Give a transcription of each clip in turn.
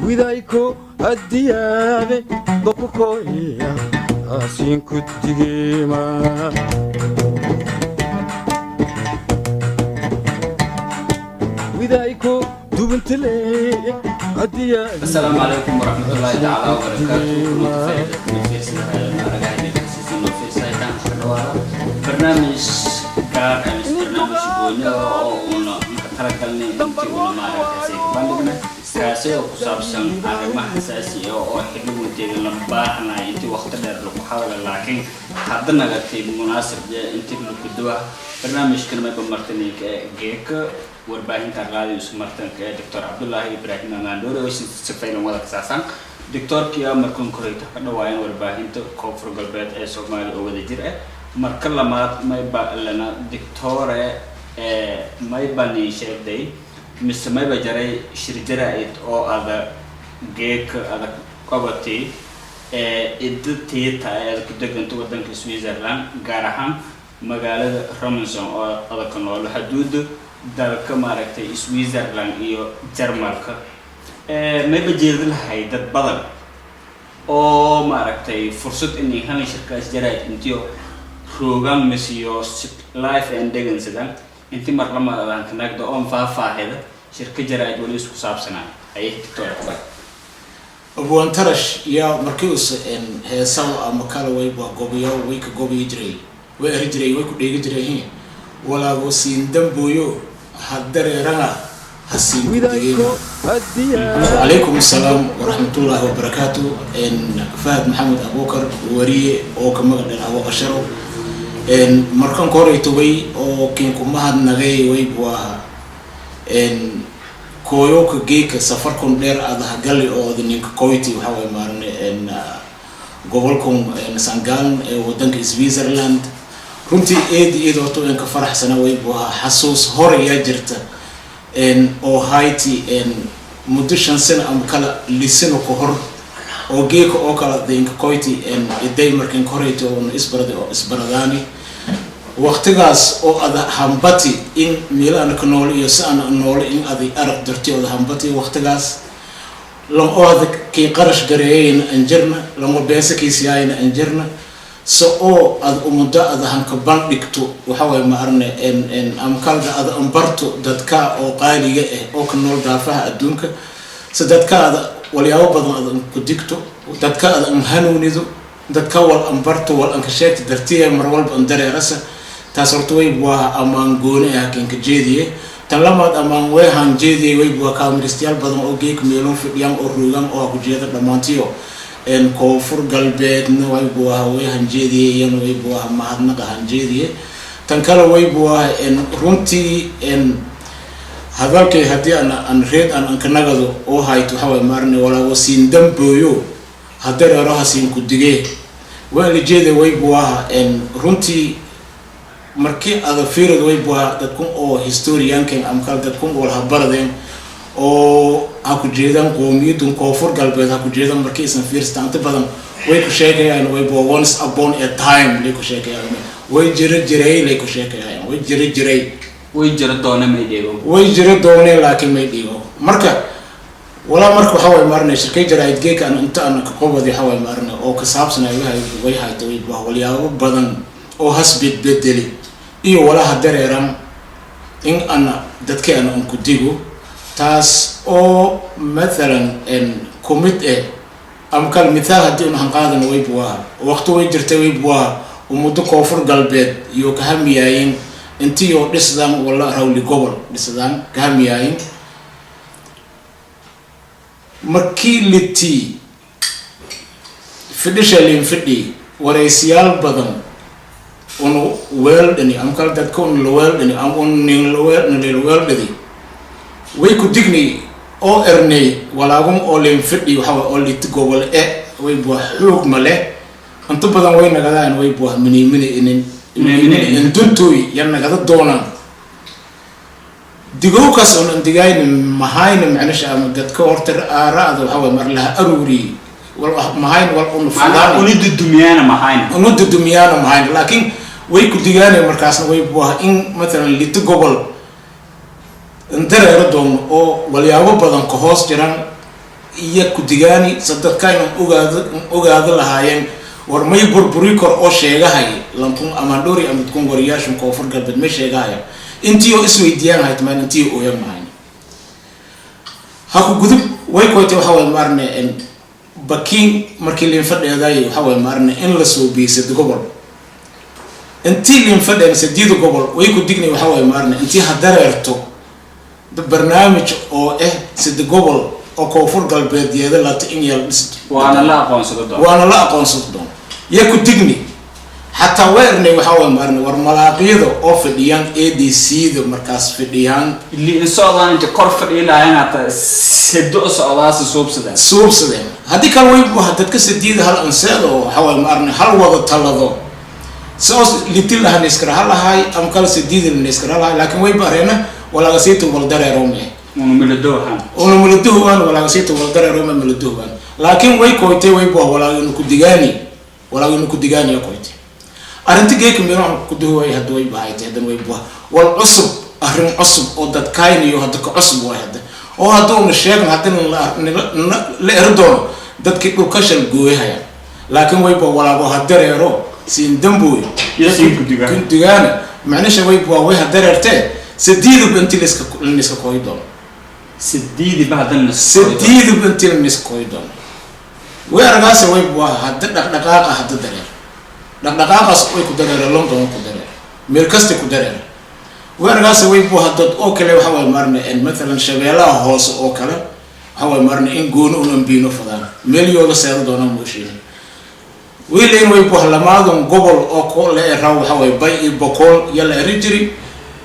widayko addiyaade dokukoya asin kutigima widayko dubantile addiyaade. Assalamu alaikum warahmatullahi ta'ala wabarakatuh. برنامج كار برنامج بونيا ونا كتركلني انتي ونا ما ركزي بندنا سياسي وكسابسن أرمى حساسي أو حلو تيجي لباهنا انتي وقت در المحاولة لكن حدنا قتي مناسب انتي لبدوا برنامج كلمة بمرتني كجيك ورباهين ترغالي وسمرتن كدكتور عبد الله إبراهيم ماندوري وش سفينه ولا كساسان دكتور كيا مركون كوريتا كنا وين ورباهين تكفر قلبات سومالي أو ذكر marka lamaad mayba lana dictore mayba ni sheegday mise mayba jaray shirjaraa'id oo ada geek ada qabati idtiita ay ku deganto wadanka Switzerland gaar ahaan magaalada Ramazan oo ada ka nool xuduud dalka maaragtay Switzerland iyo Jarmalka mayba jeedlahay dad badan oo maaragtay fursad inay helaan shirkaas jaraa'id intiyo program مسيو life and degan sidan inti mar lama aan kanagdo on faahfaahida shirka jaraa'id wali isku saabsanaa ay tiktok أبو أنترش يا مركوس إن هسوا مكان ويبوا قبيا ويك قبي يجري ويرجري ويك يجري هين ولا وسين دم بيو حدر رنا حسين عليكم السلام ورحمة الله وبركاته إن فهد محمد أبو بكر وري أو كم قدر أبو بشرو إن مركان كوري توي أو كينكم مهد نجي ويبوا إن كويوك جيك سفركم دير هذا قالي أو ذنيك كويتي وحاول مارن إن قبلكم إن سانغان ودنك سويسرلاند كنتي إيد وتو إنك فرح سنوي بوها حسوس هوري يجرت إن أو هايتي إن مدشان سنة أم كلا لسنو كهر أو جيك أو كلا ذنيك كويتي إن إدي مركن كوريتو ون إسبرداني وقتجاز أو هذا همبتي إن ميلان كنول يسأل النول إن هذه أرق درتي وهذا همبتي وقتجاز لما هذا كي قرش جريين أنجرنا لما بيسك يسياين أنجرنا سو هذا أمدا هذا هنكبان دكتو وحاول ما أرنا إن أمكان هذا أمبرتو دتكا أو قايلي أو كنول دافع الدنك سدتكا هذا ولياو بدن هذا كدكتو ودتكا هذا مهنونيدو دتكا والأمبرتو والأنكشات درتيه مرول بندري رسا تاسرتوي بوا أمان غوني هكين كجيدية تلامات أمان ويهان جيدية ويبوا كامريستيال بدن أوجيك ميلون في اليوم أوروغان أو كجيدة دمانتيو إن كوفر قلبيت نوي بوا ويهان جيدية ينوي بوا مهدنا كهان جيدية تنكلا ويبوا إن رنتي إن هذاك هدي أنا ريد أنا كنجدو أو هاي تحاول مارني ولا وسين دم بيو هذا راح سين كدقة واللي جيدة ويبوا إن رنتي markii aad fiirad way baa dadku oo historian kan amkal dadku oo habaradeen oo ha ku jeedan qoomiyadun koonfur galbeed ha ku jeedan markii isan fiirstaanta badan way ku sheegayaan way baa once upon a time way ku sheegayaan way jiray way ku sheegayaan way jiray way jira doona may dhigo way jira doona laakiin may dhigo marka wala marka waxa way marnay shirkay jaraa'id geek aan inta aan ka qowadi waxa way marnay oo ka saabsanay way hayto way baa walyaabo badan oo hasbid bedeli iyo wala hadareeran in ana dadkeena aan ku digo taas oo مثلا in kumid am kal mithal hadii aan qaadan way bua waqti way jirtay way bua umudo koonfur galbeed iyo ka hamiyayeen intii oo dhisdan wala rawli gobol dhisdan ka hamiyayeen markii liti fidishalin fidi waraysiyaal badan ono weldani am kala dad ko on weldani am on ning weldani way ku digni oo ernay walaagum oo leen fidhi waxa oo lit gobol way buu xoog male inta badan way nagadaan way buu mini in tuntuy yan nagada doonaan digo kas on digayn mahayn macnaha am dad ka hortar aaraad waxa mar laha aruri wal mahayn wal on fulaan ونود الدميانة معانا ونود الدميانة معانا لكن way ku digaanay markaasna way buu in مثلا lit gobol inta reero doon oo walyaabo badan ka hoos jiraan iyo ku digaani sadadkayna ogaado lahaayeen war may burburi kor oo sheegahay lankun ama dhori ama kun wariyaashan koonfur galbeed ma sheegaya intii oo isweydiiyaan haytmaan intii oo yamahay ha ku gudub way kootay waxa way marne bakin markii leen fadheeday waxa way marne in la soo biisay gobol intii leen fadheeday sadiid gobol way ku dignay waxa way marne intii hadareerto barnaamij oo sid gobol oo koonfur galbeedyada la tiinyal waana la aqoonsado ya ku digni hatta weerni waxa way marne war malaaqiyada oo fadhiyaan ADC da markaas fadhiyaan اللي إنسان أنت كرف إلى هنا سدوا سؤالات سوبسدين هذيك كان ويبو هدتك سديد هالإنسان وحاول مارني هل وضع تلذو سوس لتلا هنسكر هلا هاي أم كلا سديد النسكر هلا لكن ويبو هنا ولا غسيت والدار رومي ونملدوه ولا غسيت والدار رومي ملدوه لكن ويكويتي ويبو ولا نكدجاني يا كويتي أرنتجيك ميران كدوه يهدوي بعيد هذا ويبو والعصب أهرم عصب أو دكاين يهدك عصب واحد أو هدوم الشيخ هاتين لا إردون دتك الكشل جوه هيا لكن ويبو ولا بو هدر يرو سين دمبوي كنت جانا معناش ويبو ويه هدر يرتين سديد بنتي لسك كويدون سديد بعد بنتي لسك كويدون ويرجعس ويبو هدر دقاقة هدر دقاقة سوي كدر لندن كدر مركزت كدر ويرجعس ويبو هدد أوكله وحول مرنا إن مثلا شبيلة هوس أوكله حول مرنا إن جونو ونبينو فلان مليون سعر دونا موشين ويلين ويبو هلما دون قبل أوكل لأراو حول باي بقول يلا رجري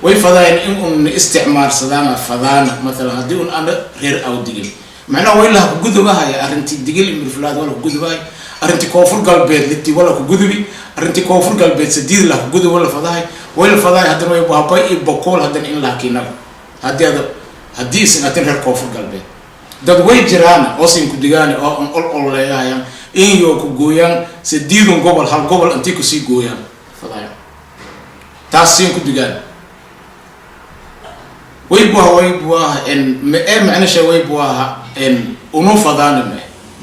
ويفضاين إن استعمار صدام فضان مثلا هديون أنا غير أو دقيل معنا ويلا جذبها يا أرنتي دقيل من الفلاد ولا جذبها أرنتي كوفر قلبي لتي ولا جذبي أرنتي كوفر قلبي سديد له جذب ولا فضاي ولا فضاي هذا ما يبغى باي بقول هذا إن لكنه هذا سنتين هر كوفر قلبي ده ويجرانا أصين كدياني أو لا يا إن يوكو جويان سديدون قبل هل قبل أنتيكو سي جويان فضاي تاسين كديان ويبغى إن معنى شيء ويبغى إن أنو فضانا ما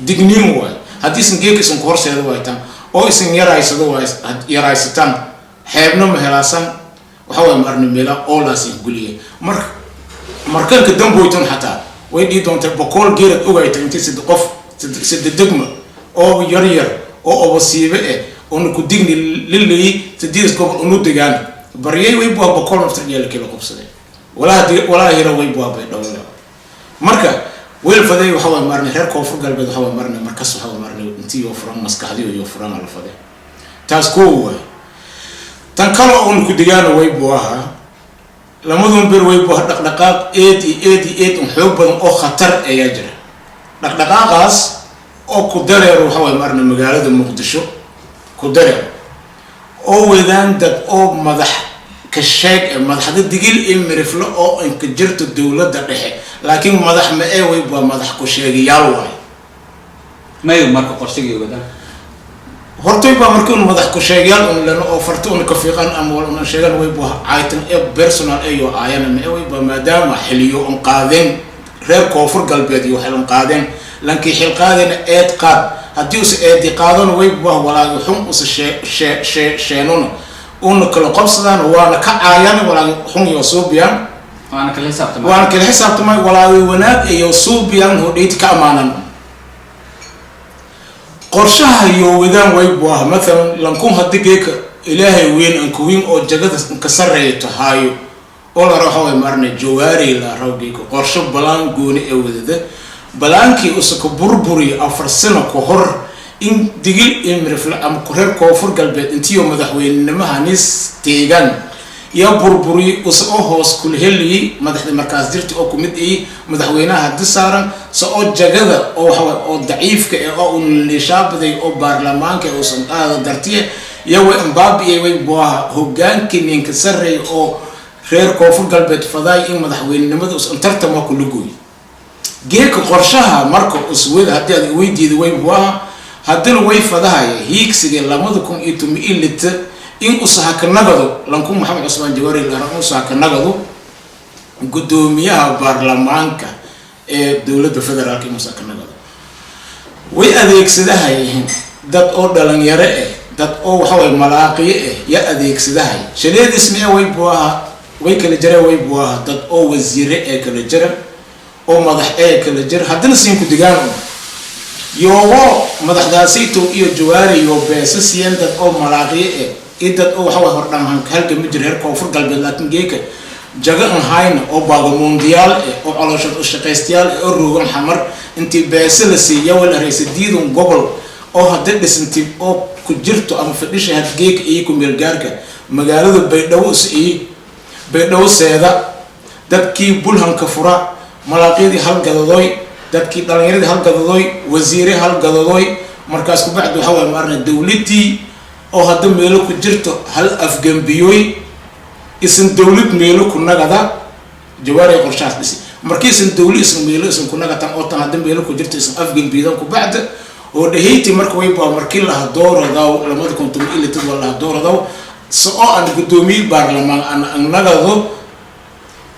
دقنيم واي هذا سنجيك سنكورس هذا وايتام أو سن يرايس هذا وايس يرايس تام حبنا مهلاسان وحاول مرن ميلا أولا سيقوليه مركان كدم بويتون حتى ويدي دون تبقول غير أوعي تنتي سدقف سددقمة أو يرير أو بسيبه أنو كديني للي تديرس قبل أنو دجان بريء ويبوا بقول مفترض يلا كيلو قبصة ولا هيرو ويبوا بيدولا مركا ويل فدي وحاول مرن هير كوفر قلبي وحاول مرن مركز وحاول مرن انتي يوفران مسكحدي ويوفران على فدي تاسكو تنكلوا أن كديان ويبوها لما ذم بير ويبوها دقائق 88 حب أو خطر أيجر دقائق غاز أو كدر يروح هو مرنا مقالة المقدشو كدر أو إذا دق أو مدح كشاك مدح الدقيل إم رفلا أو إن كجرت الدولة دقيقة لكن مدح ما أي ويبوها مدح كشاك يالواي ما يمرك قرشيجي وده hortay baa markuu madax ku sheegayaan oo lana ofartoon ka fiiqan ama wala sheegan way buu aytan personal ayo ayana ma way baa maadaama xiliyo on qaadeen reer koonfur galbeed iyo xilin qaadeen lankii xil qaadeen eed qaad hadii uu eed qaadano way buu walaa xun us sheenoon oo kala qabsadaan waana ka caayana walaa xun iyo suubiyaan waana kala xisaabtamay walaa wanaag iyo suubiyaan hodheed ka amaanan قرشها يوودان ويبوها مثلا لنكون هديك إلهي وين أنكوين أو جدد كسر يتهايو ولا راحوا يمرن جواري لا راوديك قرش بلان جوني أودده بلانكي أسك بربري أفرسنا كهر إن دقيق إمرفلا أم كهر كوفر قلبي أنتيو مدحوين نما هنيس تيجان يا بربري أسقوهوس كل هلي مدح المركز درتي أو كمد إيه مدحوينها هدسارا سأو ججدة أو ضعيف كأو اللي شاب ذي أو برلمان كأو سن درتيه يو إمبابي يو بوها هجان كنين كسري أو خير كوفر قلبت فضاي إن مدحوين نمد أس أنترت ما كل جوي جيك قرشها مركو أسود هدي ويدي ذوي بوها هدي الوي فضاي هيك سجل لمدكم إتم إلت إن أصحك النجدو لنكون محمد عثمان جواري لأن أصحك النجدو قدوميها برلمانك دولة الفدرالية أصحك النجدو way adeegsadahay dad oo dhalinyaro dad oo waxa way malaaqiye ya adeegsadahay shaleed ismee way kala jira way buuha dad oo wasiire kala jira oo madax kala jira haddana siin ku digaan yoo madaxdaasayto iyo jawaari iyo beesasiyan dad oo malaaqiye dad oo waxa way hordhaan halka mijir heer koonfur galbeed laakiin geeka jaga hayna oo baaga mondial oo caloosha shaqaystayaal oo roogan xamar intii beesa la siiyay wala raysidiidun gobol oo hadda dhisantay oo ku jirto ama fadhisha had geeka iyo ku meel gaarka magaalada Baydhabo seeda dadkii bulhanka fura malaaqyadii hal gadadoy dadkii dhalinyaradii hal gadadoy wasiire hal gadadoy markaas ku bacdu waxa way marna dawladii oo hadda meelo ku jirto hal afgambiyoy isin dawlad meelo ku nagada jawaari qorshaas dhisi markii isin dawlad isin meelo isin ku nagata oo tan hadda meelo ku jirto isin afgambiyodan ku bacdu oo dhaheyti marka way baa markii la doorado lamada konton ilaa tad wala doorado soo aan gudoomiye baarlamaan aan nagado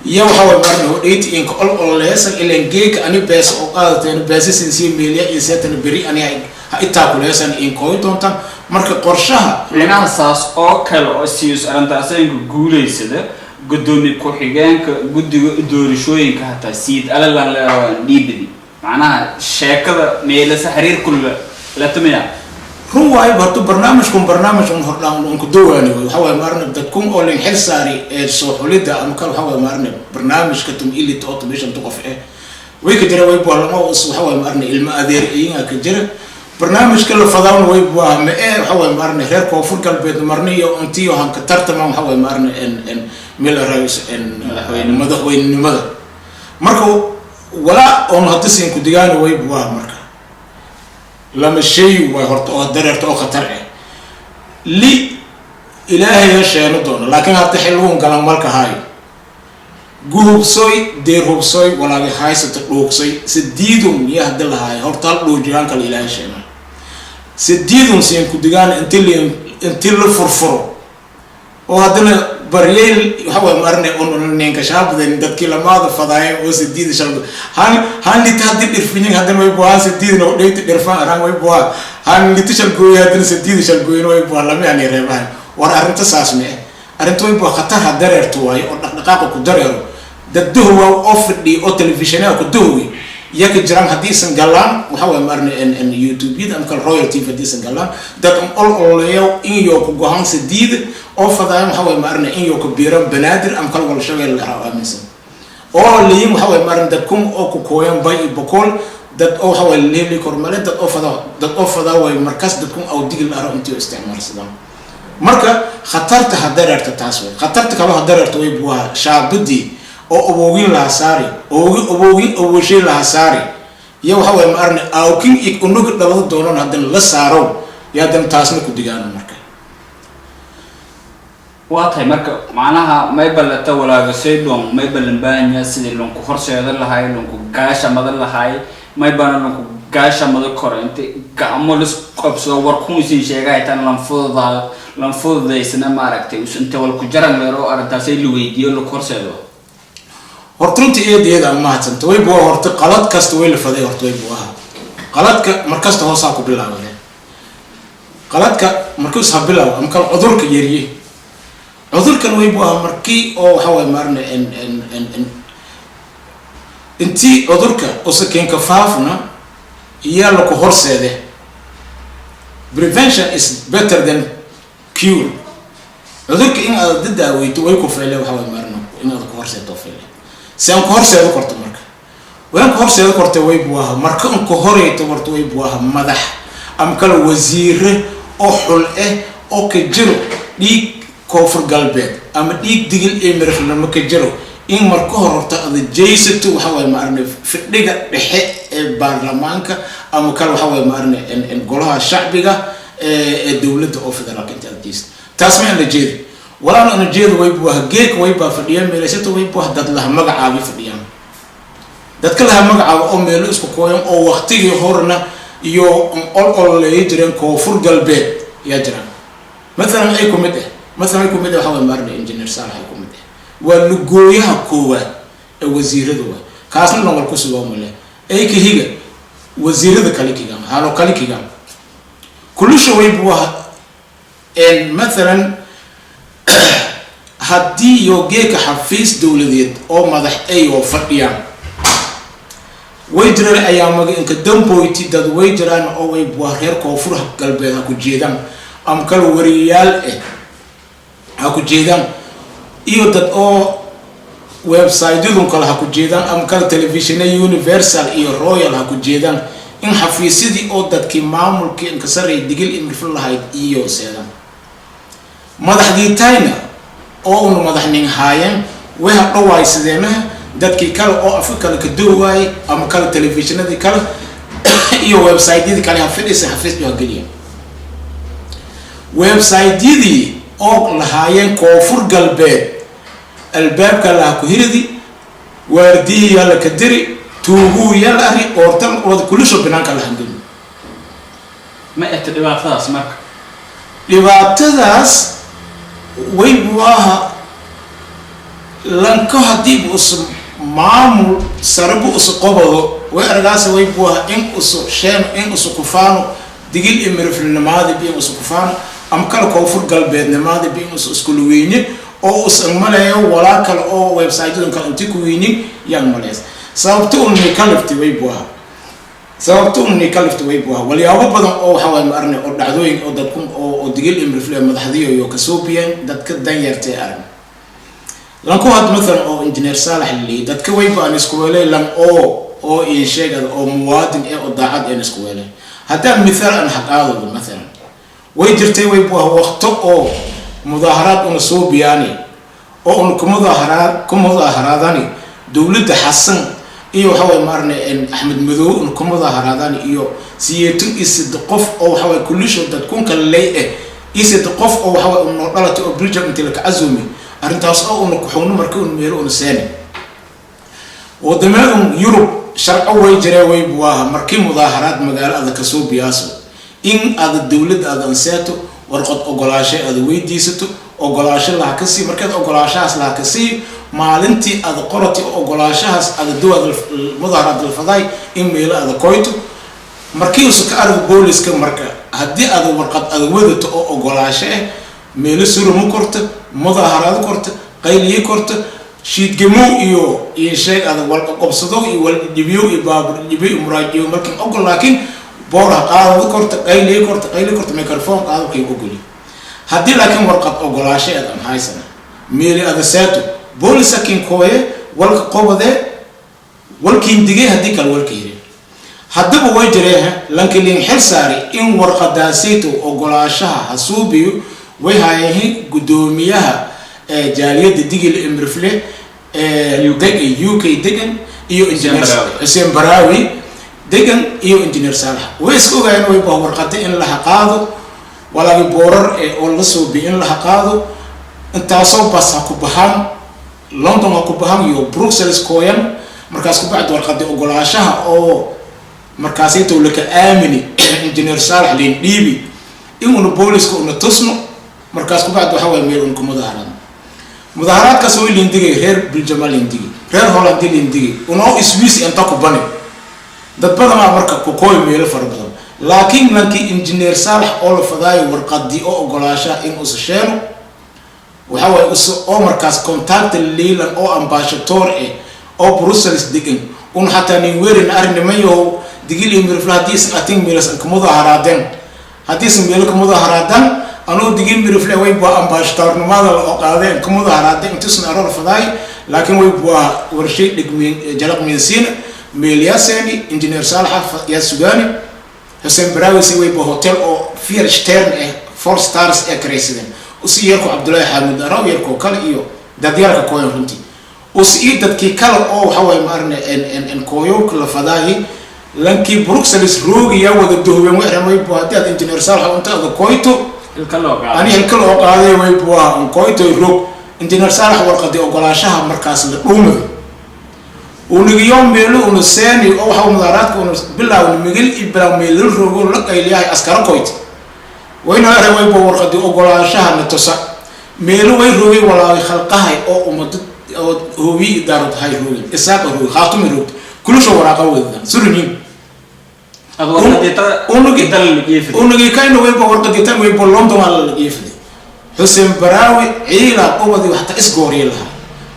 iyo waxa way marna dhaheyti in ka leesan ilaa geeka ani bees oo qaadateen beesisin si meeliya iyo seetan bari ani ha itaa ku leesan in kooy doontan marka qorshaha linaha saas oo kale oo siiyus arintaasaygu guuleysada gudoomiye ku xigeenka gudiga doorashooyinka hata siid alalan la dhiibidi macnaha sheekada meelasa xiriir kullu la tamiya run waay barto barnaamijkum hordhaan ku dawaani waxa way marna dadkum oo leen xil saari soo xulida ama kala waxa way marna barnaamijka tum elite automation qof way ka jira way boolama waxa way marna ilma adeer iyaga ka jira barnaamijka la fadaan way baa ma waxa way marna reer koonfur galbeed marniyo intiyo han ka tartama waxa way marna en meel raayis en madaxweynenimada marka wala on hadda siin ku digaan way baa marka lama shay way horta oo dareerto oo khatar li ilaahay sheeno doona laakiin hadda xilwoon galan marka hay guubsoy deerhubsoy walaga haysata dhuuqsay sidiidum ya hadda lahaay horta dhuujiyaan kale ilaahay sheeno sidiidum siin ku digaan intii la furfuro oo hadana baryeel waxa way marne on ninka shaabadeen dadkii lamaada fadaayay oo sidiid shalba han lita hadii dhirfinin hadana way baa sidiid no dheeyta dhirfan araan way baa han lita shal gooy hadana sidiid shal gooy way baa lama yani reebaan war arinta saas me arinta way baa khatar dareerto way oo dhaqdhaqaaqa ku dareero dadduhu waa ofdii oo telefishinada ku duwi yaga jiraan hadii san galaan waxa way marne en YouTube am kal royalty hadii san galaan dad all iyo ku go'aan sidiid oo fadaan waxa way marna in yoo ku biiran banaadir am kal wal shaqeel la aaminsan oo leeyim waxa way marna dadkum oo ku kooyan bay boqol dad oo waxa way leeli kormale dad oo fada way markas dadkum oo digil la raaw intii isticmaalsadaan marka khatarta hadararta taas way khatarta kala hadararta way buuha shaabadi oo aboogin la saari oo washii la saari iyo waxa way marna awkin ik unug dhalado doonan hadan la saaro yaadan taasna ku digaan marka waatay marka macnaha may balata walaaga seedon may balanbaanya sidii loo ku horseedo lahaay loo ku gaasha madan lahaay may bana loo ku gaasha madan korante gaamolis qabso war ku si sheegay tan lan fududaysna maaragtay inta wal ku jaran leero arintaasay lu weydiyo loo horseedo hortuntii eedeeda ma hadsanta way buu horta qalad kasta way la faday horta way buu qaladka markasta hoosa ku bilaabay qaladka markuu sabilaw am kala cudurka yariye cudurkan way buu markii oo waxa way marna inti cudurka oo sakeen ka faafna iyo la ku horseede prevention is better than cure cudurka in aad daawayto way ku feelay waxa way marna in aad ku horseedo feelay saan ku horseedo korto marka waan ku horseedo korto way buu marka in ku horeeyo korto way buu madax am kala wasiir oo xul oo ka jiro dhiig koonfur galbeed ama dhiig digil ee marfna ma ka jiro in marka horta ad jeeysatu waxa way maarnay fidhiga dhexe ee baarlamaanka ama kala waxa way maarnay in golaha shacbiga ee dawladda oo federaalka inta jeeyst taas ma la jeedo wala ana jeedo way buu geek way baa fadhiyaan meelaysata way buu dad la magacaabi fadhiyaan dadka la magacaabo oo meel isku kooyan oo waqtigii horna iyo all leey jireen koonfur galbeed ya jiraan مثلا ay kumid waxa way marnay engineer Salah ay kumid waa lugooyaha koowaad ee wasiiradu kaasna nabal ku sugan male ay ka higa wasiirada kale kiga هالو كالكيغا كل شوي بوها إن مثلا هدي يوجيك حفيز دولديد أو مدح أيوة فرديان ويجرى أيام إنك دمبويتي داد ويجران أو يبوه غير كوفر قلبي هكو جيدان أم كالو وريال هكو جيدان إيو داد أو ويب سايت يدون كلا هكو جيدان أم كالو تلفزيون يونيفرسال إيو رويال هكو جيدان إن حفيزي أو داد كي معمول كي إنكسر يدقل إمرفل الله إيو سيدان مدح ديتاينا أو إنه مدح نهاية وها قواي سدينها dadkii kale oo Afrika la kaduwaay ama kale televisionada kale iyo website-yada kale hafidis iyo galiya website-yadii oo lahaayeen koonfur galbeed albaabka la ku hiridi waardiyi la ka diri tuugu yala ari qortan oo kulisho banaanka la handin ma ay dhibaatadaas marka dhibaatadaas way buaha lanka hadii usum maamul sarabu usqobado way argaas way buaha in usu sheen in usu kufaano digil imirfilnimada bi usu kufaano am kala koonfur galbeednimada bi usu isku weyne oo usan malayo wala kala oo website-yada kala intii ku weynin yan malays sababtu inay kalifti way buaha walyaabo badan oo waxa way marne oo dhacdooyin oo dadku oo digil imirfil madaxdiyo iyo kasoobiyan dadka dan yartay arag lanku had مثلا oo engineer Salah li dadka way baan isku weelay lan oo in sheegad oo muwaadin ee oo daacad ee isku weelay hada misaal aan haqaado مثلا way jirtay way buu waqto oo mudaharaad oo soo biyaani oo ku mudaharaadani dawladda Xasan iyo waxa way marne in Ahmed Madow ku mudaharaadani iyo siyeetin isd qof oo waxa way kulisho dadku kala leeyahay isd qof oo waxa way noo dhalatay oo bridge inta la azumi arintaas oo uu ku xubno markii uu meelo uu seenay wadamada Yurub sharci way jireen way buaha markii mudaharaad magaalada ka soo biyaaso in aad dawladda aad ansaato warqad ogolaasho aad weydiisato ogolaasho la ka sii markaad ogolaashaas la ka sii maalintii aad qorati ogolaashaas aad dawlad mudaharaad la faday in meelo aad koyto markii uu ka arag booliska marka hadii aad warqad aad wadato oo ogolaasho meelo surumu korto mudaharaad korto qayliye korto shiid gemo iyo sheeg aad wal qabsado iyo wal dibiyo iyo baabur dibiyo muraajiyo markii ogol laakiin boor qaado korto qayliye korto microphone qaado kay ogoli hadii laakiin warqad ogolaasho aad haysan meelo aad saato boolisakin kooye wal qobade walkiin digay hadii kal walkiire hadaba way jireen lankiin xil saari in warqadaasito ogolaashaha hasuubiyo way haayeen gudoomiyaha jaaliyada digil imrifle UK degan iyo engineer Hussein Barawi degan iyo engineer Salah way isku ogaayeen way baa warqad in la qaado walaal boorar oo la soo biin la qaado intaasoo bas ku baxan London ku baxan iyo Brussels kooyan markaas ku bacd warqad ogolaashaha oo markaas ay tawlaka aamini engineer Salah leen dhiibi inuu booliska uu tusno markaas ku bacd waxa way meel ku mudaharaad ka soo lindigay reer Belgium lindigay reer Holland lindigay oo Swiss inta ku bani dad badan marka ku kooy meel farbadan laakiin lankii engineer Salah oo la faday warqadii oo ogolaasha in uu sheeno waxa way oo markaas contact leelan oo ambassador oo Brussels degan oo hatta nin weerin arnimayo digil imirflaadis atin meelas ka mudaharaadeen hadis meel ka mudaharaadaan anoo digil mirifle way baa ambassador numada oo qaadeen ka mudaharaadeen intuusan aroor faday laakiin way baa warshay dhigmeen jalaq meelsiin meelyaasani engineer Salah ya Sugani Hussein Barawi way baa hotel oo Vier Stern 4 stars created usiyarku Abdullah Hamid Arawiyarku kale iyo dadyarka kooyo runtii usii dadkii kale oo waxa way marne en kooyo kala faday lankii Brussels roogi ya wada doobeen way baa dad engineer Salah inta kooyto أنا هالكل أقاضي ويبوا أنكويتو يروق إنتنا رسالة ورقة أقولاشها مركز الأمة ونجيوم بيلو ونساني أو حول مدارات بالله ونمجل إبلا ميلو رجول لك إليها أسكار كويت وين هذا ويبوا ورقة أقولاشها نتصع ميلو ويروي ولا خلقها أو أمد أو هوي دارت هاي روي إساق روي خاتم روي كل شو ورقة وذا سرني هذا ورقة دل يفدي ونجي كاين ويبقى ورقة يتم ويبقى لندن على يفدي حسين براوي عيلة قوة وحتى إسقوري لها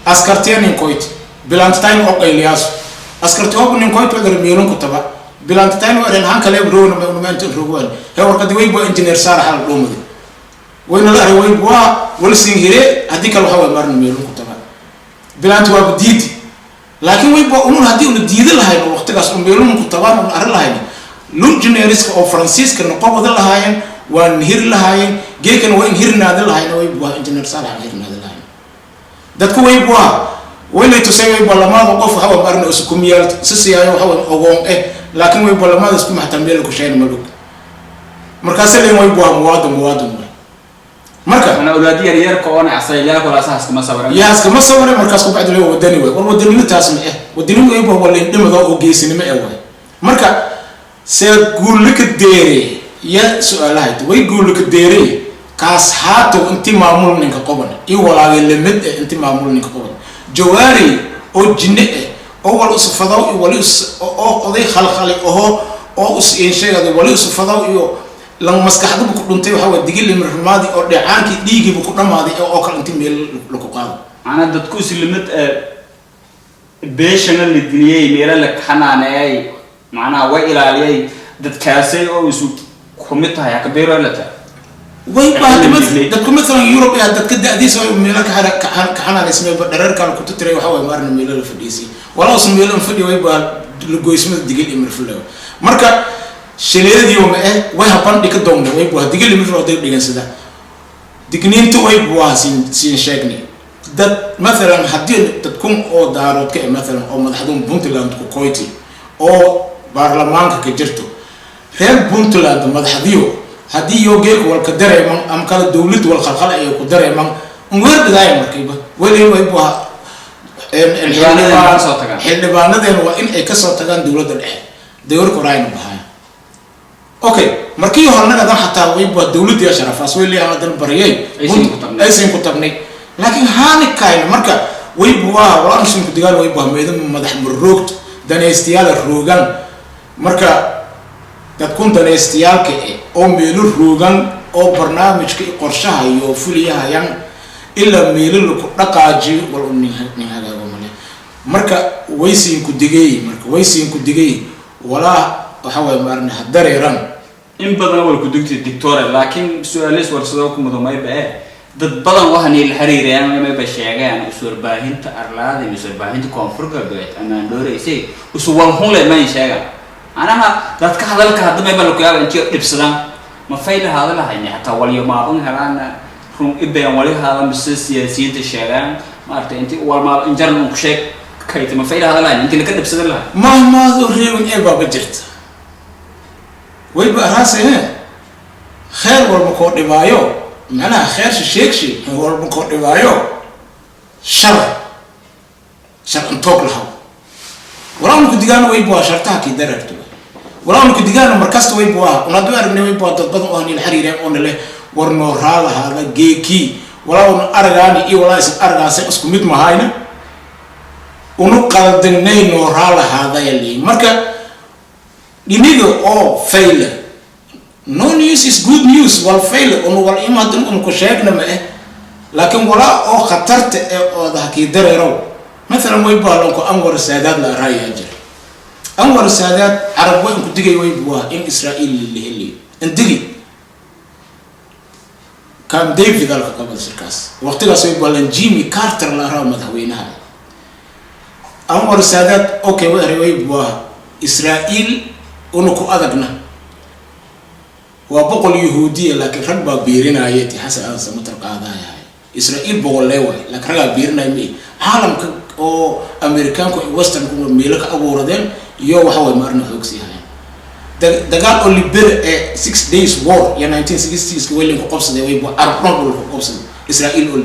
أسكرتين إنكويت بلانتين أو إلياس أسكرتي أو إنكويت ولا ميلون كتبا بلانتين ولا هان كلام برون ما أنت تروون هي ورقة ويبقى إنجنير صار حال رومدي وين لا هو ويبقى والسينجري هديك الحوار مارن ميلون كتبا بلانت واب ديدي لكن ويبقى أمور هدي ولديد لها وقت قاس ميلون كتبا من أهل لها لون جنريسك أو فرانسيس كان قبض لها ونهير لها جي كان وين هيرنا لها ويبقى إنجنير صار هيرنا لها dadku way bua wayna tusay balamada qof hawa marna isku miyal sisiyayo hawa ogoon laakiin way balamada isku maxtameel ku sheeyay madug markaas ay way bua muwaadin marka ana awlaadi yar ko ona asayla ko asaas kama sawaran yaas kama sawaran markaas ku bacdo leeyo wadani way war wadani taas ma wadani way bua wala dhimada oo geesinimo way marka se guulka deere ya su'aalaha way guulka deere kaas haato inti maamul ninka qoban iyo walaaga limid inti maamul ninka qoban jawaari oo jinne oo wal usfadaw iyo wal oo oday khalkhali oo us in sheegay wal usfadaw iyo lan maskaxdu ku dhuntay waxa wada digil imrmaadi oo dhacaankii dhiigiiba ku dhamaaday oo kala inti meel lagu qaado ana dadku si limid beeshana lidiyay meel la xanaanay macna way ilaaliyay dadkaasay oo isu kumitahay ka beero la taa way مثلا يوروب يا دك داديس او ميلك كحنا اسمه درر كان كنت تري waxa way marna meel la fadhiisi wala usm meel fadhi way ba lugoysmada digil imir fulo marka shileedii oo way haban dhika doonay way baa digil imir oo dhigan sida digniintu way baa siin sheegni dad مثلا hadii dadkum oo daarood ka مثلا oo madaxdoon Puntland ku koyti oo baarlamaanka ka jirto reer Puntland madaxdiyo هذه يوجيك والكدرة أم كلا دولة والخلق أيوة كدرة من غير بداية مركبة ولا يبغى الحلبان هذا هو إن إكسر تكان دولة الإحد دور كراين بهاي أوكي مركيه هرنا هذا حتى يبغى دولة يا شرف أسوي هذا البريء أيسين كتبني لكن هاني كاين مركا ويبغى ولا نسين كتقال ويبغى ميدان مدح مروت دنيا استيال الروجان مركا dadku danaystayaal oo meelo roogan oo barnaamijka qorshaha iyo fuliyahayaan ila meelo ku dhaqaaji wal nin hagaago male marka waysiin ku digay wala waxa way marna hadareeran in badan wal ku digtay doctor laakiin su'aalis warsado ku mudamay baa dad badan waxaan il xiriirayaan ma sheegaan usurbaahinta arlaada iyo usurbaahinta koonfurka beed ama dooreysay usuwal hule ma sheegaan أنا لا تكهذا لك هذا ما يبلغ يا أنتي إبسلام ما فايل هذا لا هني حتى واليوم ما أبغى هلانا from إبان والي هذا مسلس سياسيين تشيلان ما أنت أنتي والما إنجر مكشك كيت ما فايل هذا لا أنتي لك إبسل لا ما ذوريون إبا بجرت ويبقى راسه خير والمكور دبايو معناها خير شيء والمكور دبايو شر انطوق له ولا أنك دجانا ويبوا شرطها كي درجته ولا أنك دجانا مركزت ويبوا ونادوا أرمي ويبوا تطبقوا أهني الحريرة أون له ورنور هذا جيكي ولا أن أرجعني ولا اسم أرجع سأسكم ميت مهاينا ونقل دنين نور هذا يلي مركا نيجو أو fail no news is good news وال fail أنو وال إما دم كشاكنا ما لكن ولا أو خطرت أو ده كي درجوا مثلا ويبوا لونكو أنور السادات لا رأي أجر أنور السادات عرب وين كنت جاي ويبوا إن إسرائيل اللي انتجي كان ديفيد ذلك قبل سركاس وقتها سويبوا لين جيمي كارتر لا رأى مذهبينها أنور السادات أوكي ويبوا إسرائيل ونكو أذقنا وبقول يهودية لكن ربا بيرنا آياتي حسب أنسى مترقى هذا إسرائيل بقول ليوه لكن ربا بيرنا مي عالم oo American ko western ko meelka abuuradeen iyo waxa way marna xoogsi hayn dagaal oo liber 6 days war ya 1960s ko weelin ko qabsaday way buu arqon ko qabsaday Israel oo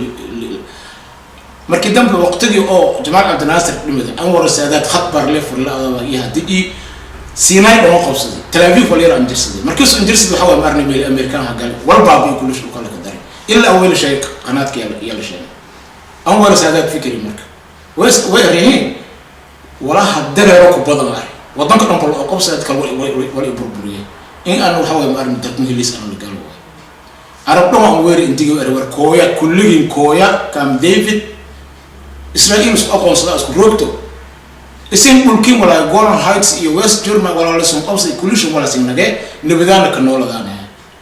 markii dambe waqtigii oo Jamal Abdel Nasser dhimay Anwar Sadat khabar le fur la yahdii Sinai oo qabsaday Tel Aviv wala yar anjirsaday markii soo anjirsaday waxa way marna meel American ha gal walba bi kullu shuu kala kadar illa awwal shay qanaadka yalla shay Anwar Sadat fikri marka ويرهين ولا حدروا كبضنا waddanka dhan bal qabsaad kal wali burburiye in aan waxa way maarin dadku helis aan laga loo arab dhan aan weeri intiga war kooya kulligin kooya kam David Israel isku aqoonsada isku roogto isin dhulkii wala Golan Heights iyo West Germany wala la soo qabsay kullisho wala sinage nabadana ka nooladaana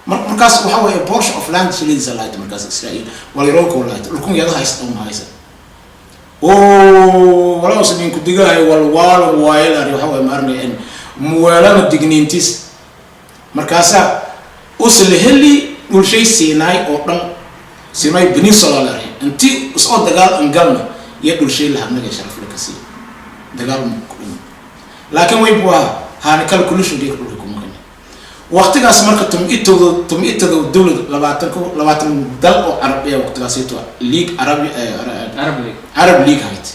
markaas waxa way portion of land shiliisa lahayd markaas Israel wala roogko lahayd dhulkun yada haysta uma haysa oo wala usmin ku digahay wal waayla waxa way maarnay muwaalama digniintis markaasa usle heli dhul shay Sinai oo dhan Sinai Peninsula la rahay intii soo dagaal angalna iyo dhul shay la hadnaga sharaf la kasi dagaal laakiin way buu haan calculation dhig dhul ku maqan waqtigaas marka tumitado dawlad 20 dal oo Arabiya waqtigaas League Arab League hayt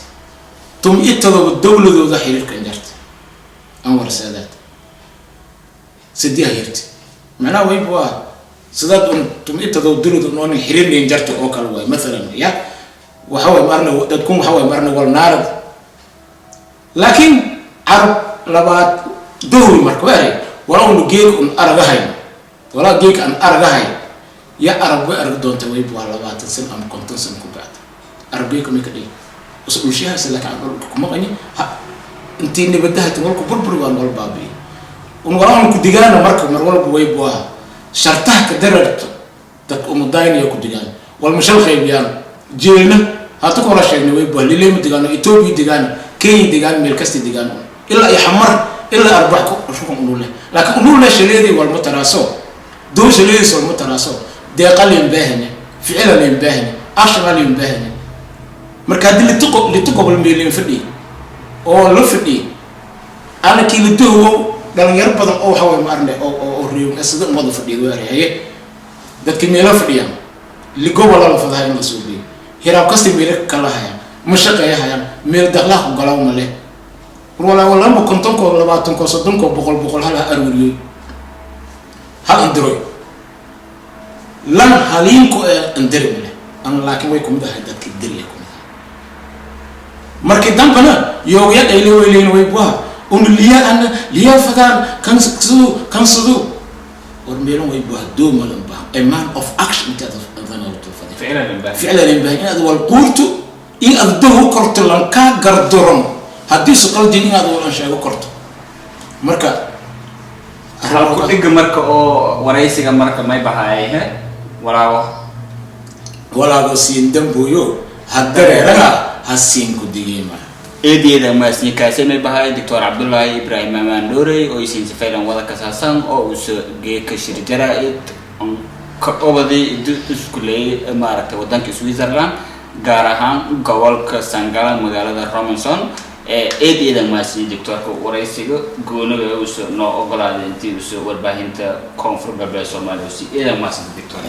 tumitado dawladooda xiriirka jarta anwar saadaat sidii hayrt macnaha way buu sidaad tumitado dawlad oo xiriirka jarta oo kala way مثلا ya waxa way marna dadku waxa way marna wal naarad laakiin Arab labaad dawri marka way wala uu geek aragahay wala geek an aragahay ya Arab way arag doonta way buu 20 san am konton san ku baad Arabiga kuma kadhay usul shiha salaka kuma qani intii nabadaha walku burbur waan wal baabi wala ku digaana marka mar walba way buu shartaha ka dararto dad umadayn ku digaan wal mashal qaybiyaan jeelna hata ko la sheegnay way buu leelay digaan Ethiopia digaan Kenya digaan meel kasta digaan illa ay xamar illa arbax ku shukun nule laakiin nule shaleedi wal mutaraso doo shaleedi soo mutaraso deeqalin baahne ficilin baahne ashqalin baahne marka hadii li tuqobal meelin fadhi oo la fadhi ana kii doo dhalinyar badan oo waxa way maarnay oo riyo asada umada fadhiyo weerahay dadkii meel fadhiyaan li gobol la fadahay ma soo bi hiraab kasta meel kala hayaan ma shaqeeyaan meel dakhla ku galaw ma leh wala ma konton ko 20 ko 30 ko boqol hala arwiriyo hal android lan halin ko android an laakiin way kumid ahay dadka diriya kumid markii dambana yooga ay leeyahay way buu liya ana liya fadan kan sudu or meelon way buu doomal ba a man of action inta adana to fadi ficlan ba in wal qultu in adoo korto lan ka gardoron hadii suqal din in adoo lan sheego korto marka hal ku dhig marka oo waraysiga marka may bahay walaago siin dambuyo hadareeraha hasiin ku digeema eediyada maasni kaasay may bahay Dr. Abdullah Ibrahim Mandore oo isin safaylan wada ka saasan oo uu geeka shirjaraa'id ka obadi iskuulay maaragtay wadanka Switzerland gaar ahaan gobolka Sangala magaalada Robinson eediyada maasni doctorka waraysiga goonaga uu soo ogolaaday intii uu soo warbaahinta koonfur galbeed Soomaaliya si eediyada maasni doctor